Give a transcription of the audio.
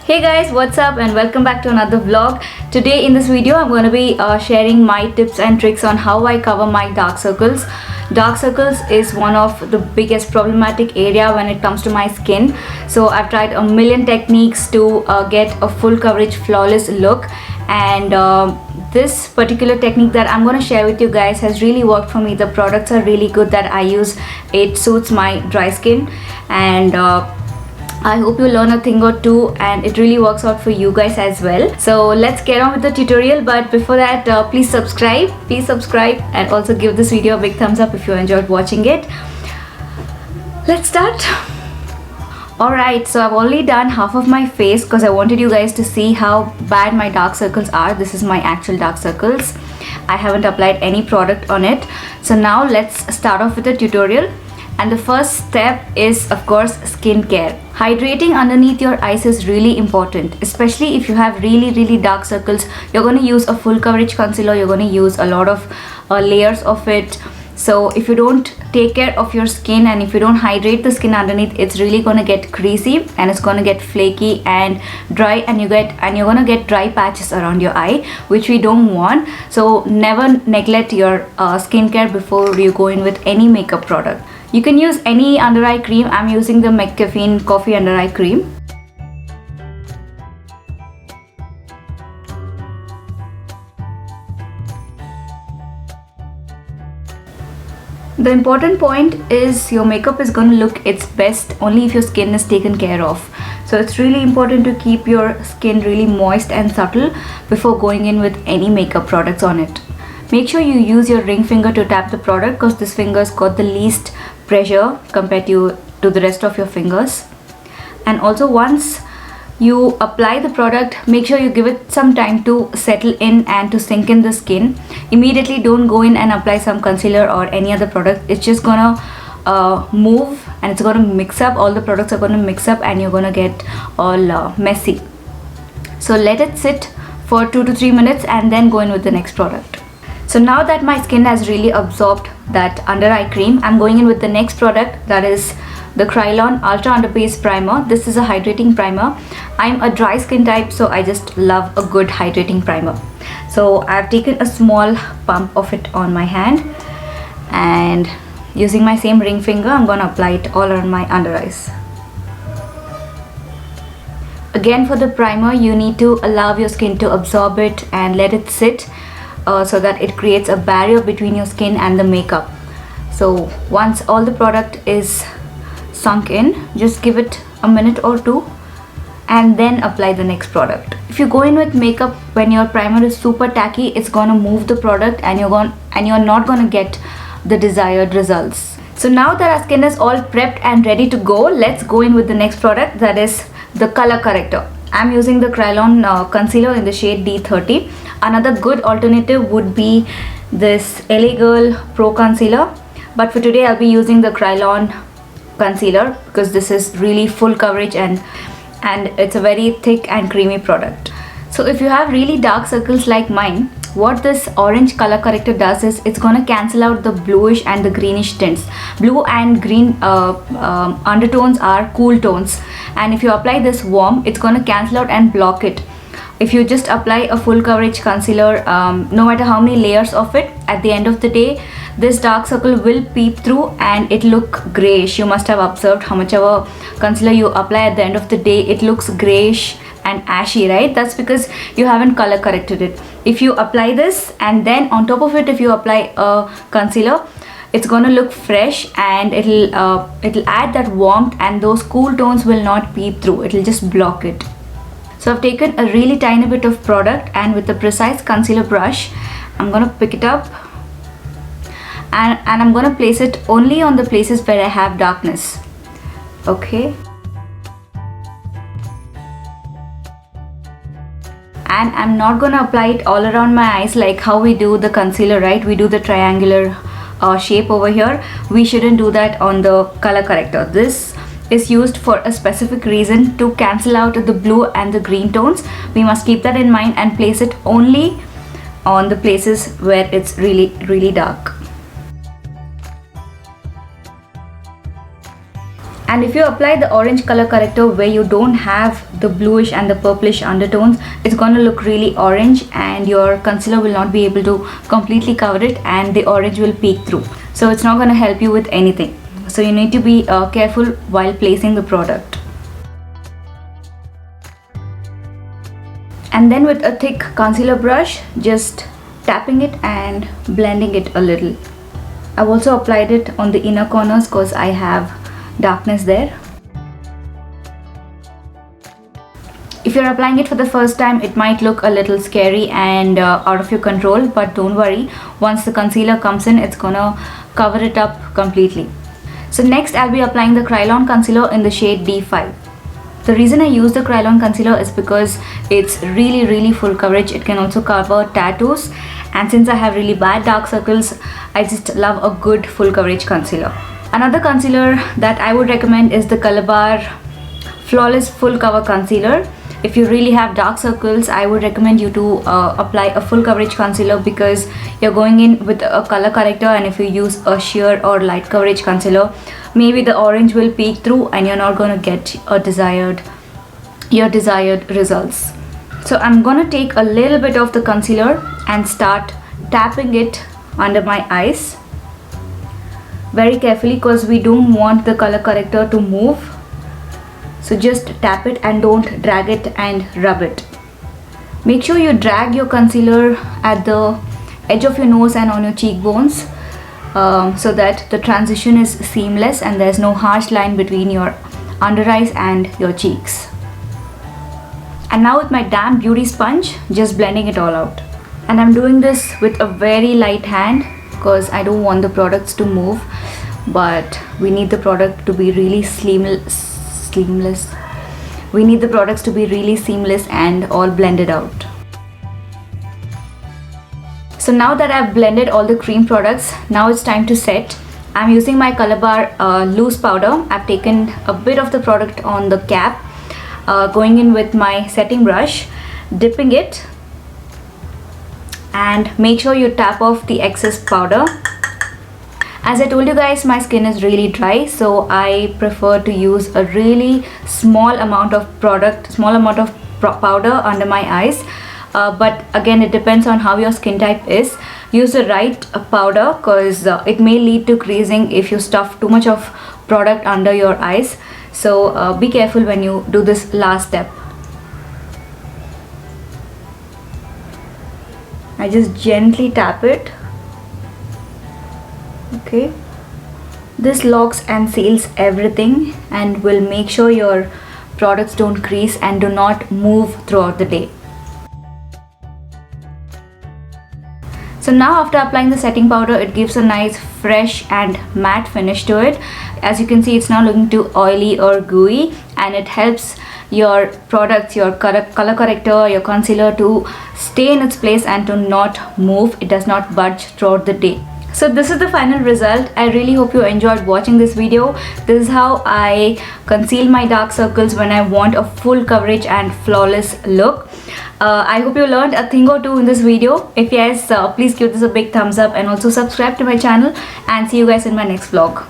Hey guys, what's up and welcome back to another vlog. Today in this video I'm going to be sharing my tips and tricks on how I cover my dark circles. Dark circles is one of the biggest problematic area when it comes to my skin. So I've tried a million techniques to get a full coverage flawless look, and this particular technique that I'm going to share with you guys has really worked for me. The products are really good that I use. It suits my dry skin, and I hope you learn a thing or two and it really works out for you guys as well. So let's get on with the tutorial, but before that please subscribe and also give this video a big thumbs up if you enjoyed watching it. Let's start. Alright, so I've already done half of my face because I wanted you guys to see how bad my dark circles are. This is my actual dark circles. I haven't applied any product on it. So now let's start off with the tutorial. And the first step is, of course, skincare. Hydrating underneath your eyes is really important, especially if you have really dark circles. You're going to use a full coverage concealer, you're going to use a lot of layers of it. So if you don't take care of your skin and if you don't hydrate the skin underneath, it's really going to get greasy and it's going to get flaky and dry, and you're going to get dry patches around your eye, which we don't want. So never neglect your skincare before you go in with any makeup product. You can use any under eye cream. I'm using the McCaffeine Coffee Under Eye Cream. The important point is your makeup is going to look its best only if your skin is taken care of. So it's really important to keep your skin really moist and subtle before going in with any makeup products on it. Make sure you use your ring finger to tap the product because this finger's got the least pressure compared to the rest of your fingers. And also, once you apply the product, make sure you give it some time to settle in and to sink in the skin. Immediately don't go in and apply some concealer or any other product. It's just gonna move and it's gonna mix up. All the products are gonna mix up and you're gonna get all messy. So let it sit for 2 to 3 minutes and then go in with the next product. So now that my skin has really absorbed that under eye cream, I'm going in with the next product, that is the Kryolan Ultra Underbase Primer. This is a hydrating primer. I'm a dry skin type, so I just love a good hydrating primer. So I've taken a small pump of it on my hand, and using my same ring finger, I'm going to apply it all around my under eyes. Again, for the primer, you need to allow your skin to absorb it and let it sit. So that it creates a barrier between your skin and the makeup. So once all the product is sunk in, just give it a minute or two and then apply the next product. If you go in with makeup when your primer is super tacky, it's gonna move the product and you're not gonna get the desired results. So now that our skin is all prepped and ready to go, let's go in with the next product, that is the color corrector. I'm using the Kryolan concealer in the shade D30. Another good alternative would be this LA Girl Pro Concealer, but for today I'll be using the Kryolan concealer because this is really full coverage and it's a very thick and creamy product. So if you have really dark circles like mine, what this orange color corrector does is it's going to cancel out the bluish and the greenish tints. Blue and green undertones are cool tones, and if you apply this warm, it's going to cancel out and block it. If you just apply a full coverage concealer, no matter how many layers of it, at the end of the day, this dark circle will peep through and it look grayish. You must have observed how much of a concealer you apply, at the end of the day, it looks grayish and ashy, right? That's because you haven't color corrected it. If you apply this and then on top of it, if you apply a concealer, it's gonna look fresh and it'll add that warmth, and those cool tones will not peep through. It'll just block it. So I've taken a really tiny bit of product, and with a precise concealer brush, I'm gonna pick it up and I'm gonna place it only on the places where I have darkness. Okay. And I'm not gonna apply it all around my eyes like how we do the concealer, right? We do the triangular shape over here. We shouldn't do that on the color corrector. This is used for a specific reason, to cancel out the blue and the green tones. We must keep that in mind and place it only on the places where it's really dark. And if you apply the orange color corrector where you don't have the bluish and the purplish undertones, it's going to look really orange and your concealer will not be able to completely cover it and the orange will peek through. So it's not going to help you with anything. So you need to be careful while placing the product. And then with a thick concealer brush, just tapping it and blending it a little. I've also applied it on the inner corners because I have darkness there. If you're applying it for the first time, it might look a little scary and out of your control, but don't worry, once the concealer comes in, it's gonna cover it up completely. So next I'll be applying the Kryolan concealer in the shade D5. The reason I use the Kryolan concealer is because it's really full coverage. It can also cover tattoos, and since I have really bad dark circles, I just love a good full coverage concealer. Another concealer that I would recommend is the Calabar Flawless Full Cover Concealer. If you really have dark circles, I would recommend you to apply a full coverage concealer because you're going in with a color corrector, and if you use a sheer or light coverage concealer, maybe the orange will peek through and you're not going to get your desired results. So I'm going to take a little bit of the concealer and start tapping it under my eyes very carefully because we don't want the color corrector to move. So just tap it and don't drag it and rub it. Make sure you drag your concealer at the edge of your nose and on your cheekbones so that the transition is seamless and there's no harsh line between your under eyes and your cheeks. And now with my damp beauty sponge, just blending it all out. And I'm doing this with a very light hand because I don't want the products to move, but we need the product to be really seamless. We need the products to be really seamless and all blended out. So now that I've blended all the cream products, now it's time to set. I'm using my Calabar loose powder. I've taken a bit of the product on the cap, going in with my setting brush, dipping it, and make sure you tap off the excess powder. As I told you guys, my skin is really dry, so I prefer to use a really small amount of powder under my eyes. But again, it depends on how your skin type is. Use the right powder because it may lead to creasing if you stuff too much of product under your eyes. So be careful when you do this last step. I just gently tap it. Okay, this locks and seals everything and will make sure your products don't crease and do not move throughout the day. So now after applying the setting powder, it gives a nice fresh and matte finish to it. As you can see, it's not looking too oily or gooey, and it helps your products, your color corrector, your concealer to stay in its place and to not move. It does not budge throughout the day. So this is the final result. I really hope you enjoyed watching this video. This is how I conceal my dark circles when I want a full coverage and flawless look. I hope you learned a thing or two in this video. If yes, please give this a big thumbs up and also subscribe to my channel, and see you guys in my next vlog.